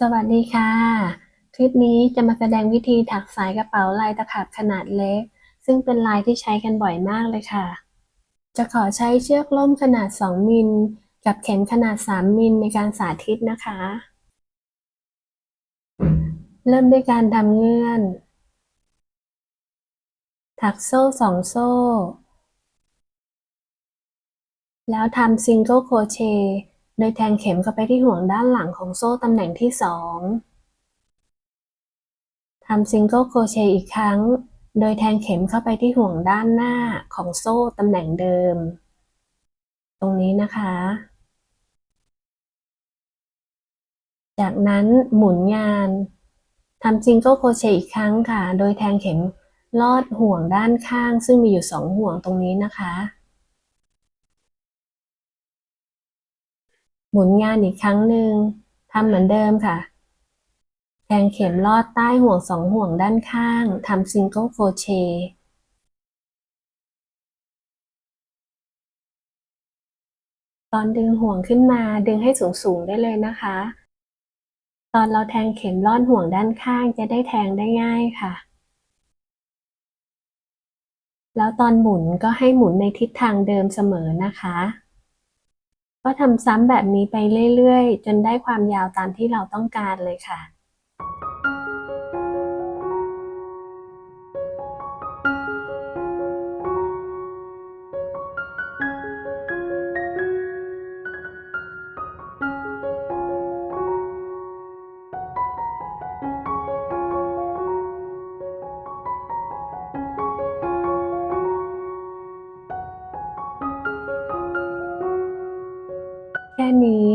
สวัสดีค่ะคลิปนี้จะมาแสดงวิธีถักสายกระเป๋าลายตะขาบขนาดเล็กซึ่งเป็นลายที่ใช้กันบ่อยมากเลยค่ะจะขอใช้เชือกล่มขนาด2มิลกับเข็มขนาด3มิลในการสาธิตนะคะเริ่มด้วยการทำเงื่อนถักโซ่2โซ่แล้วทำซิงเกิลโครเชต์โดยแทงเข็มเข้าไปที่ห่วงด้านหลังของโซ่ตำแหน่งที่2ทำซิงเกิลโครเชต์อีกครั้งโดยแทงเข็มเข้าไปที่ห่วงด้านหน้าของโซ่ตำแหน่งเดิมตรงนี้นะคะจากนั้นหมุนงานทำซิงเกิลโครเชต์อีกครั้งค่ะโดยแทงเข็มลอดห่วงด้านข้างซึ่งมีอยู่2ห่วงตรงนี้นะคะหมุนงานอีกครั้งหนึ่งทำเหมือนเดิมค่ะแทงเข็มลอดใต้ห่วง2ห่วงด้านข้างทำซิงเกิลโครเชต์ตอนดึงห่วงขึ้นมาดึงให้สูงๆได้เลยนะคะตอนเราแทงเข็มลอดห่วงด้านข้างจะได้แทงได้ง่ายค่ะแล้วตอนหมุนก็ให้หมุนในทิศทางเดิมเสมอนะคะก็ทำซ้ำแบบนี้ไปเรื่อยๆจนได้ความยาวตามที่เราต้องการเลยค่ะแค่นี้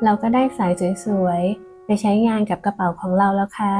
เราก็ได้สายสวยๆไปใช้งานกับกระเป๋าของเราแล้วค่ะ